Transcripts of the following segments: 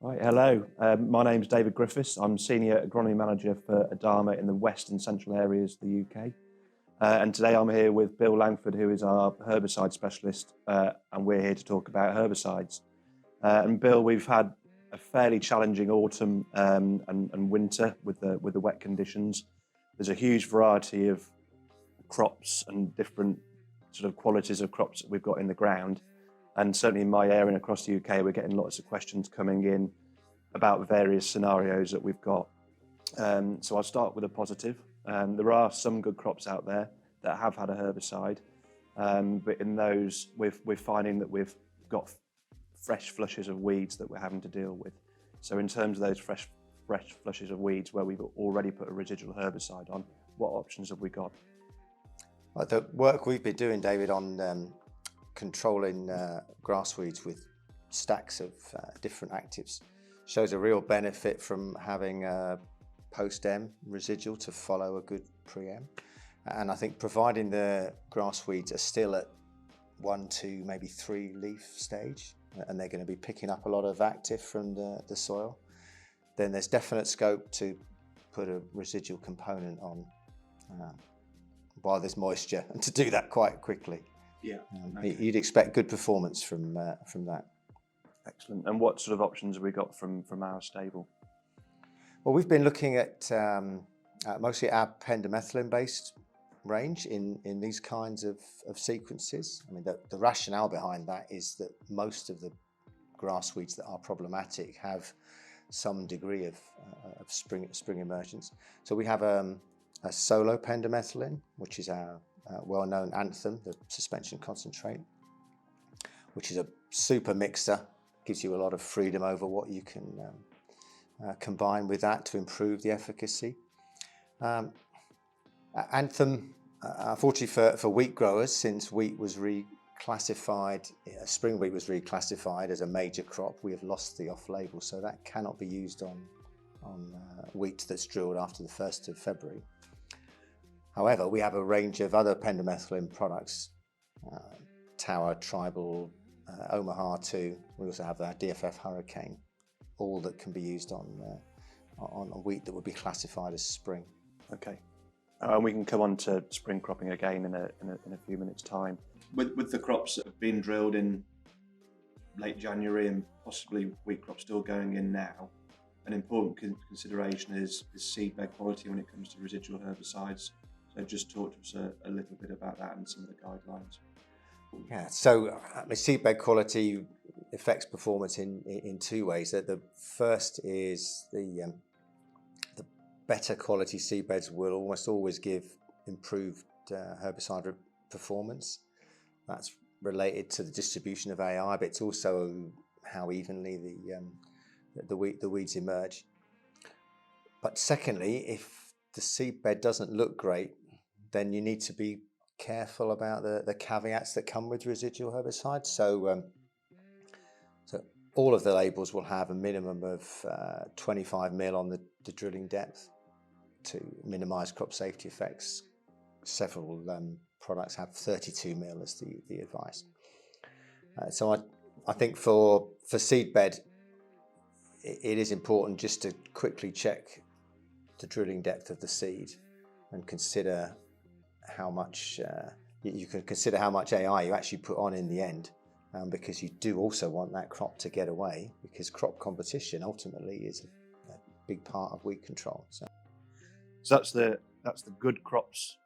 Right, hello, my name's David Griffiths. I'm Senior Agronomy Manager for Adama in the West and Central areas of the UK. And today I'm here with Bill Langford, who is our herbicide specialist, and we're here to talk about herbicides. And Bill, we've had a fairly challenging autumn and winter with the wet conditions. There's a huge variety of crops and different sort of qualities of crops that we've got in the ground. And certainly in my area and across the UK, we're getting lots of questions coming in about various scenarios that we've got. So I'll start with a positive. There are some good crops out there that have had a herbicide, but in those we're finding that we've got fresh flushes of weeds that we're having to deal with. So in terms of those fresh flushes of weeds where we've already put a residual herbicide on, what options have we got? Well, the work we've been doing, David, on controlling grass weeds with stacks of different actives shows a real benefit from having a post-M residual to follow a good pre-M. And I think providing the grass weeds are still at 1 to maybe 3 leaf stage, and they're going to be picking up a lot of active from the soil, then there's definite scope to put a residual component on while there's moisture, and to do that quite quickly. Yeah, you'd expect good performance from that. Excellent. And what sort of options have we got from our stable? Well, we've been looking at mostly our pendimethalin-based range in these kinds of sequences. I mean, the rationale behind that is that most of the grass weeds that are problematic have some degree of spring emergence. So we have a solo pendimethalin, which is our well-known Anthem, the suspension concentrate, which is a super mixer, gives you a lot of freedom over what you can combine with that to improve the efficacy. Anthem, unfortunately for wheat growers, since wheat was reclassified, spring wheat was reclassified as a major crop, we have lost the off-label, so that cannot be used on wheat that's drilled after the 1st of February. However, we have a range of other pendimethalin products, Tower, Tribal, Omaha 2. We also have our DFF Hurricane, all that can be used on a wheat that would be classified as spring. Okay, and we can come on to spring cropping again in a few minutes' time. With the crops that have been drilled in late January and possibly wheat crops still going in now, an important consideration is seedbed quality when it comes to residual herbicides. So just talk to us a little bit about that and some of the guidelines. Yeah, so seedbed quality affects performance in 2 ways. The first is the better quality seedbeds will almost always give improved herbicide performance. That's related to the distribution of AI, but it's also how evenly the weeds emerge. But secondly, if the seedbed doesn't look great, then you need to be careful about the caveats that come with residual herbicides. So all of the labels will have a minimum of 25 mil on the drilling depth to minimise crop safety effects. Several products have 32 mil as the advice. So I think for seedbed, it is important just to quickly check the drilling depth of the seed and consider how much you can consider how much AI you actually put on in the end, because you do also want that crop to get away, because crop competition ultimately is a big part of weed control. So that's the good crops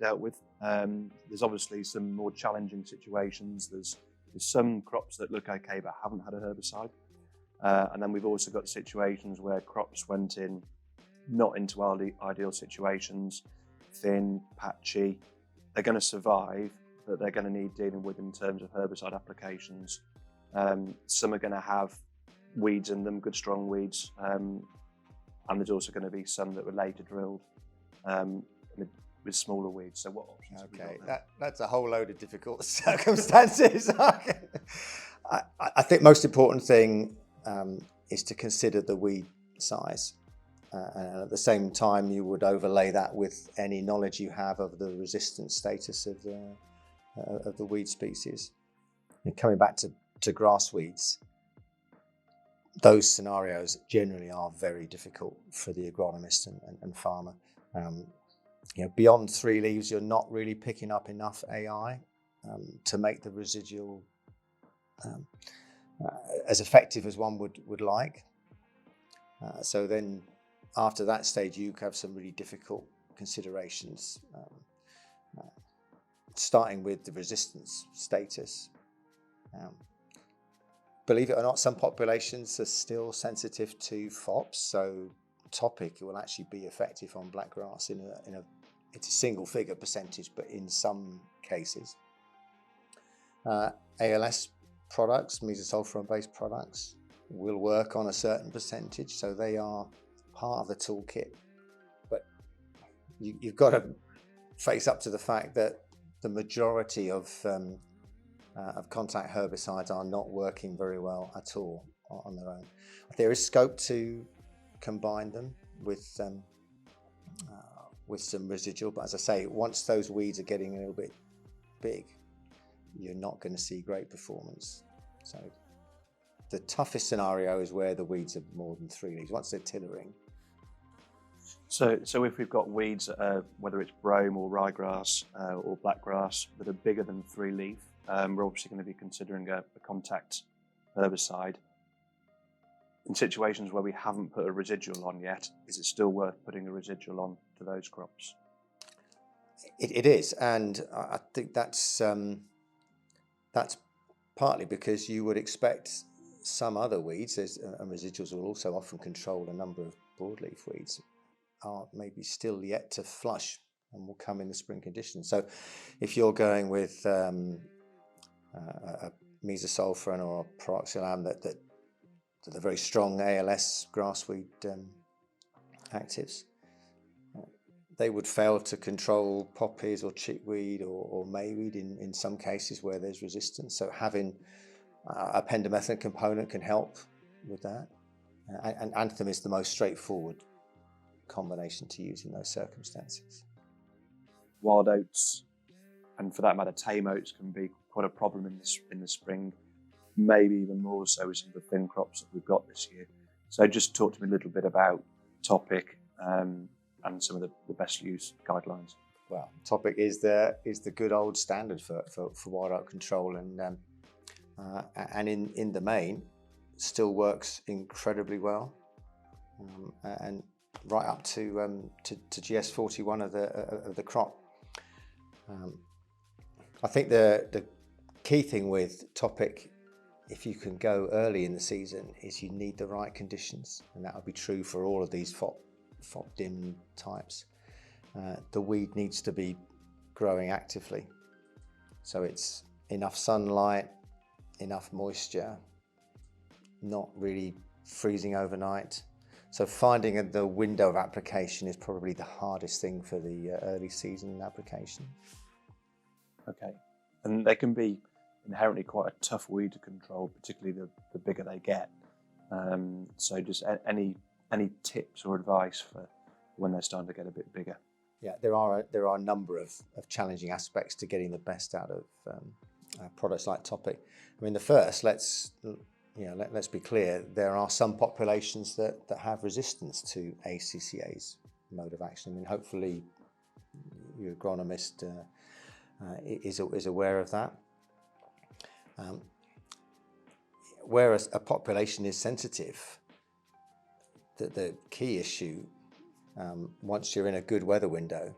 dealt with. There's obviously some more challenging situations. There's some crops that look okay but haven't had a herbicide, and then we've also got situations where crops went in not into ideal situations, thin, patchy. They're going to survive, but they're going to need dealing with in terms of herbicide applications. Some are going to have weeds in them, good strong weeds, and there's also going to be some that were later drilled with smaller weeds. So what options have we got there? That's a whole load of difficult circumstances. I think most important thing is to consider the weed size. And at the same time, you would overlay that with any knowledge you have of the resistance status of the weed species. And coming back to grass weeds, those scenarios generally are very difficult for the agronomist and farmer. Beyond 3 leaves, you're not really picking up enough AI to make the residual as effective as one would like. So then after that stage, you have some really difficult considerations, starting with the resistance status. Believe it or not, some populations are still sensitive to FOPs, so Topic will actually be effective on blackgrass it's a single figure percentage, but in some cases. ALS products, mesosulfuron based products, will work on a certain percentage, so they are part of the toolkit. But you've got to face up to the fact that the majority of contact herbicides are not working very well at all on their own. There is scope to combine them with some residual, but as I say, once those weeds are getting a little bit big, you're not going to see great performance. So the toughest scenario is where the weeds are more than 3 leaves, once they're tillering. So if we've got weeds, whether it's brome or ryegrass or blackgrass, that are bigger than 3 leaf, we're obviously going to be considering a contact herbicide. In situations where we haven't put a residual on yet, is it still worth putting a residual on to those crops? It is, and I think that's partly because you would expect some other weeds, and residuals will also often control a number of broadleaf weeds, are maybe still yet to flush and will come in the spring conditions. So if you're going with a mesosulfuron or a peroxylam that are very strong ALS grassweed actives, they would fail to control poppies or chickweed or mayweed in some cases where there's resistance. So having a pendimethalin component can help with that. And anthem is the most straightforward combination to use in those circumstances. Wild oats, and for that matter tame oats, can be quite a problem in the spring, maybe even more so with some of the thin crops that we've got this year. So just talk to me a little bit about Topic and some of the best use guidelines. Well, Topic is the good old standard for wild oat control, and in the main still works incredibly well, and right up to GS41 of the crop. I think the key thing with Topic, if you can go early in the season, is you need the right conditions, and that will be true for all of these FOP-dim types. The weed needs to be growing actively, so it's enough sunlight, enough moisture, not really freezing overnight. So finding the window of application is probably the hardest thing for the early season application. Okay. And they can be inherently quite a tough weed to control, particularly the bigger they get. So just any tips or advice for when they're starting to get a bit bigger? Yeah, there are a number of challenging aspects to getting the best out of products like Topic. I mean, the first, let's be clear, there are some populations that have resistance to ACCA's mode of action. I mean, hopefully your agronomist is aware of that. Whereas a population is sensitive, the key issue, once you're in a good weather window,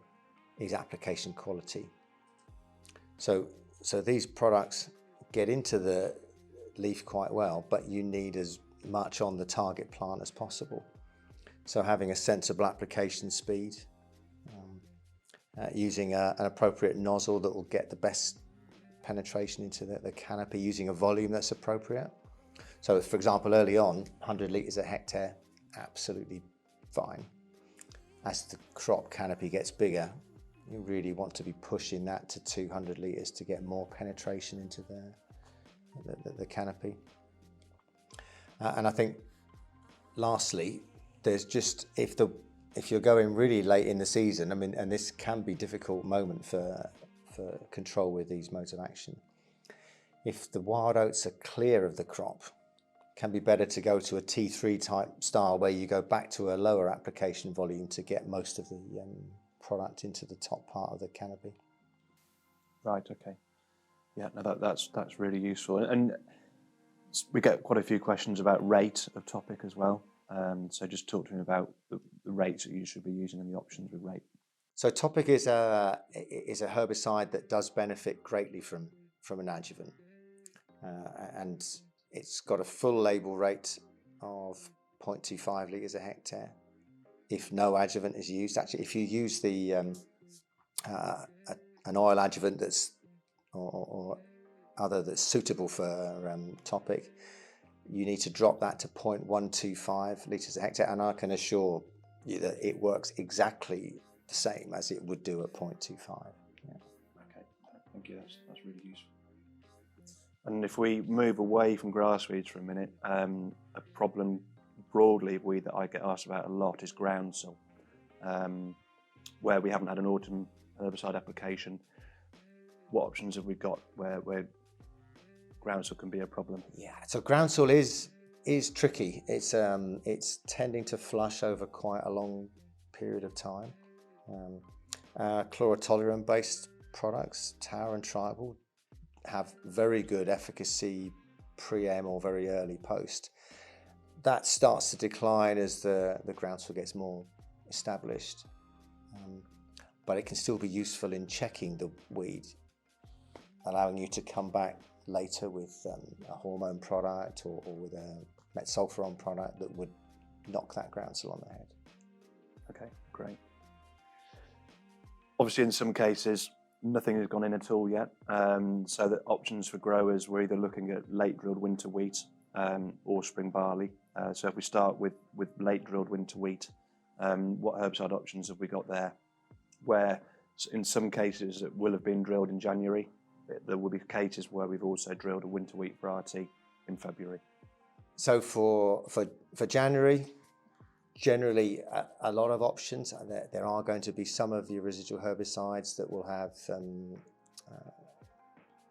is application quality. So these products get into the leaf quite well, but you need as much on the target plant as possible. So having a sensible application speed, using an appropriate nozzle that will get the best penetration into the canopy, using a volume that's appropriate. So for example, early on, 100 litres a hectare, absolutely fine. As the crop canopy gets bigger, you really want to be pushing that to 200 litres to get more penetration into the canopy. And I think lastly, there's just, if you're going really late in the season, I mean, and this can be a difficult moment for control with these modes of action, If the wild oats are clear of the crop, it can be better to go to a T3 type style where you go back to a lower application volume to get most of the product into the top part of the canopy. Right. Okay. Yeah. No, that's really useful, and we get quite a few questions about rate of topic as well. So just talk to me about the rates that you should be using and the options with rate. So Topic is a herbicide that does benefit greatly from an adjuvant, and it's got a full label rate of 0.25 litres a hectare if no adjuvant is used. Actually, if you use the an oil adjuvant that's or other that's suitable for Topic, you need to drop that to 0.125 litres a hectare, and I can assure you that it works exactly the same as it would do at 0.25. Yeah. Okay, thank you. That's really useful. And if we move away from grass weeds for a minute, a problem broadly of weed that I get asked about a lot is groundsel, where we haven't had an autumn herbicide application. What options have we got where groundsel can be a problem? Yeah, so groundsel is tricky. It's tending to flush over quite a long period of time. Chlorotolerant based products, Tower and Tribal, have very good efficacy pre-em or very early post. That starts to decline as the groundsel gets more established, but it can still be useful in checking the weed, allowing you to come back later with a hormone product or with a metsulfuron product that would knock that groundsel on the head. Okay, great. Obviously, in some cases, nothing has gone in at all yet, so the options for growers, we're either looking at late drilled winter wheat or spring barley. So if we start with late drilled winter wheat, what herbicide options have we got there? Where in some cases it will have been drilled in January. There will be cases where we've also drilled a winter wheat variety in February. So for January, generally a lot of options. There are going to be some of the residual herbicides that will have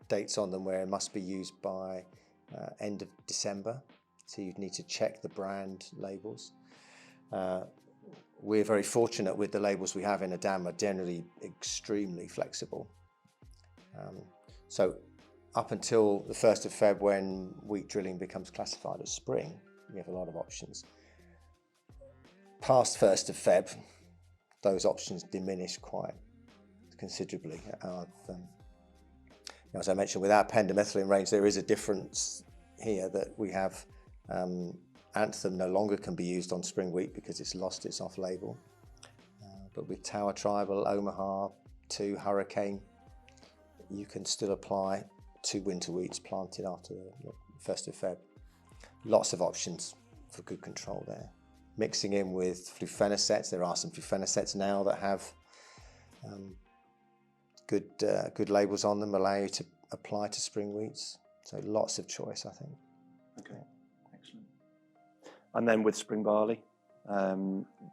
dates on them where it must be used by end of December. So you'd need to check the brand labels. We're very fortunate with the labels we have in Adama, generally extremely flexible. So up until the 1st of Feb, when wheat drilling becomes classified as spring, we have a lot of options. Past 1st of Feb, those options diminish quite considerably. As I mentioned, with our pendimethalin range, there is a difference here that we have Anthem no longer can be used on spring wheat because it's lost its off-label. But with Tower Tribal, Omaha, 2 Hurricane, you can still apply to winter wheats planted after the 1st of Feb. Lots of options for good control there. Mixing in with flufenicets, there are some flufenicets now that have good labels on them, allow you to apply to spring wheats. So lots of choice, I think. Okay, excellent. And then with spring barley,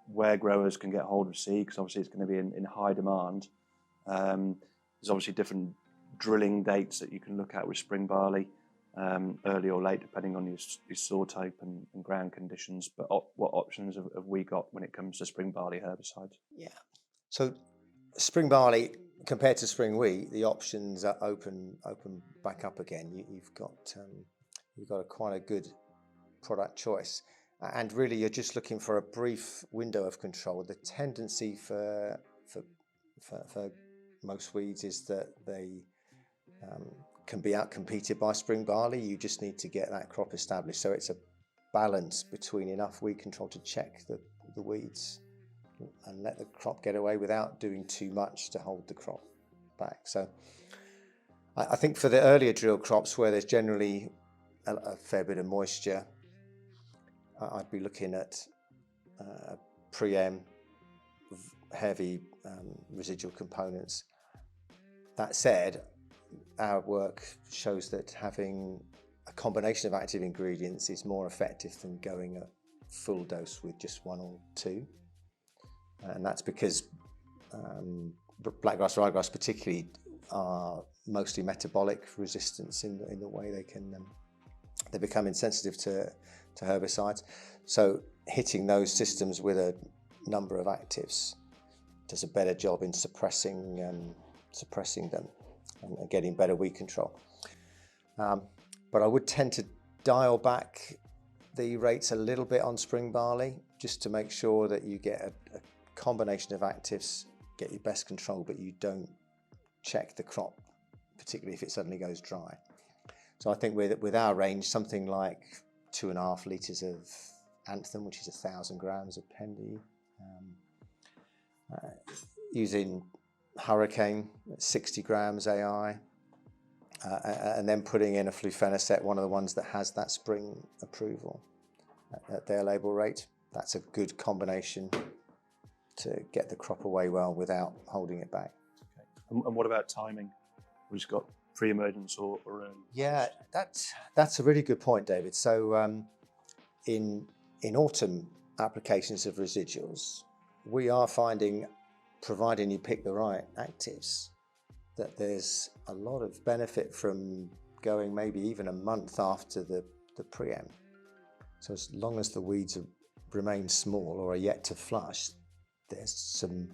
where growers can get hold of seed, because obviously it's going to be in high demand. There's obviously different drilling dates that you can look at with spring barley, early or late, depending on your soil type and ground conditions. But what options have we got when it comes to spring barley herbicides? Yeah. So spring barley compared to spring wheat, the options are open back up again. You've got quite a good product choice, and really you're just looking for a brief window of control. The tendency for most weeds is that they can be outcompeted by spring barley. You just need to get that crop established. So it's a balance between enough weed control to check the weeds and let the crop get away without doing too much to hold the crop back. So I think for the earlier drill crops where there's generally a fair bit of moisture, I'd be looking at pre-em heavy residual components. That said, our work shows that having a combination of active ingredients is more effective than going at full dose with just 1 or 2. And that's because blackgrass, ryegrass particularly are mostly metabolic resistance in the way they become insensitive to herbicides. So hitting those systems with a number of actives does a better job in suppressing them and getting better weed control. But I would tend to dial back the rates a little bit on spring barley, just to make sure that you get a combination of actives, get your best control, but you don't check the crop, particularly if it suddenly goes dry. So I think with our range, something like 2.5 litres of anthem, which is 1,000 grams of pendy, using Hurricane, 60 grams AI, and then putting in a flufenicet, one of the ones that has that spring approval at their label rate. That's a good combination to get the crop away well without holding it back. Okay. And what about timing? We've just got pre-emergence or early? Yeah, that's a really good point, David. So in autumn applications of residuals, we are finding, providing you pick the right actives, that there's a lot of benefit from going maybe even a month after the preem. So as long as the weeds remain small or are yet to flush, there's some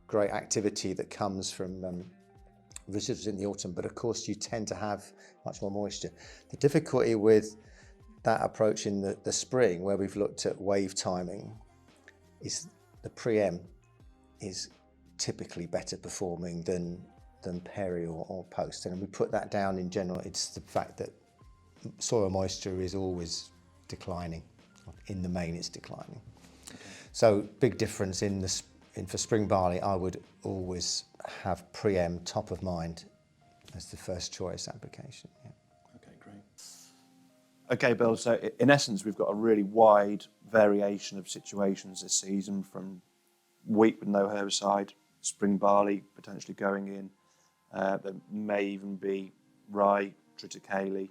great activity that comes from residuals in the autumn, but of course you tend to have much more moisture. The difficulty with that approach in the spring, where we've looked at wave timing, is the preem is typically better performing than peri or post. And we put that down in general, it's the fact that soil moisture is always declining. In the main, it's declining. Okay. So big difference for spring barley. I would always have preem top of mind as the first choice application. Yeah. Okay, great. Okay, Bill, so in essence, we've got a really wide variation of situations this season, from wheat with no herbicide, spring barley potentially going in, there may even be rye, triticale.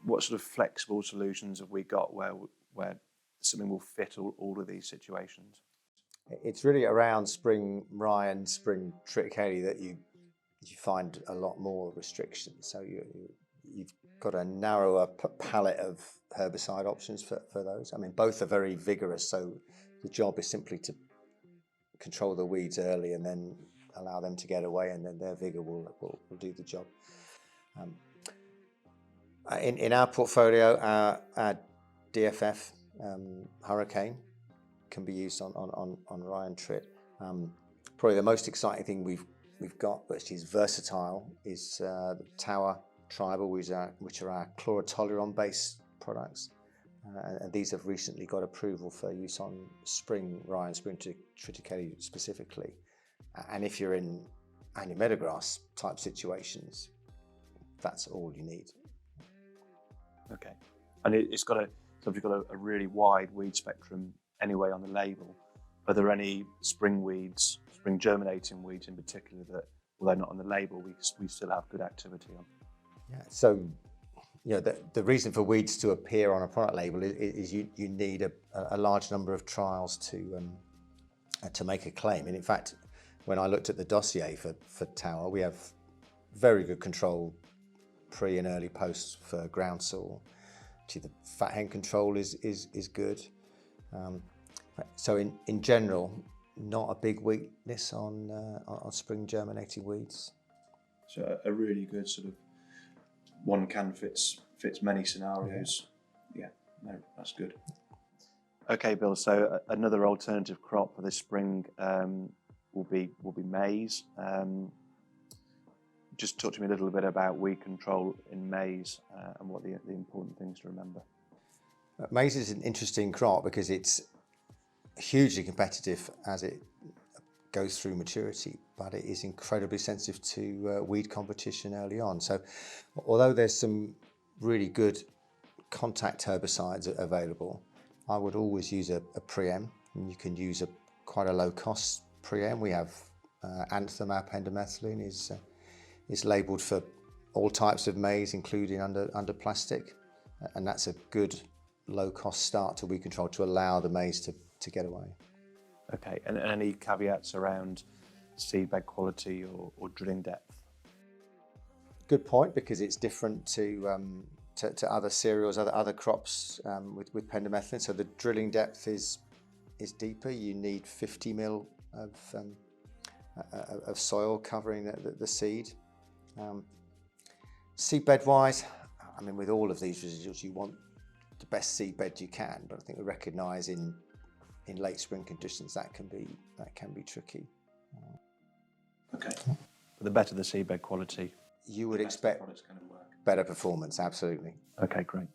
What sort of flexible solutions have we got where something will fit all of these situations? It's really around spring rye and spring triticale that you find a lot more restrictions. So you've got a narrower palette of herbicide options for those. I mean, both are very vigorous, so the job is simply to control the weeds early and then allow them to get away, and then their vigor will do the job. In our portfolio, our DFF Hurricane can be used on rye and trit. Probably the most exciting thing we've got, which is versatile, is the Tower Tribal, which are our chlorotolerone-based products. And these have recently got approval for use on spring rye and spring triticale specifically. And if you're in annual meadowgrass type situations, that's all you need. Okay, and it's got a really wide weed spectrum anyway on the label. Are there any spring germinating weeds in particular that, although not on the label, we still have good activity on? Yeah. So, the reason for weeds to appear on a product label is you need a large number of trials to make a claim. And in fact, when I looked at the dossier for Tower, we have very good control pre and early post for Groundsel. Actually, the fat hen control is good. So in general, not a big weakness on spring germinating weeds. So a really good sort of one can fits many scenarios. Yeah, no, that's good. Okay, Bill. So another alternative crop for this spring will be maize. Just talk to me a little bit about weed control in maize and what the important things to remember. Maize is an interesting crop because it's hugely competitive as it goes through maturity, but it is incredibly sensitive to weed competition early on. So although there's some really good contact herbicides available, I would always use a preem. And you can use quite a low cost preem. We have Anthem, our pendimethalin, is labelled for all types of maize, including under plastic, and that's a good low cost start to weed control to allow the maize to get away. Okay, and any caveats around seedbed quality or drilling depth? Good point, because it's different to other cereals, other crops with pendimethalin. So the drilling depth is deeper. You need 50 mil of soil covering the seed. Seedbed wise, I mean, with all of these residuals, you want the best seedbed you can, but I think we recognise in late spring conditions that can be tricky. Okay. But the better the seedbed quality, you would expect better performance. Absolutely. Okay, great.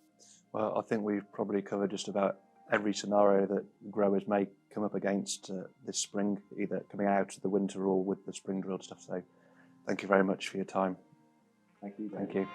Well, I think we've probably covered just about every scenario that growers may come up against this spring, either coming out of the winter or with the spring drilled stuff. So thank you very much for your time. Thank you. Thank you.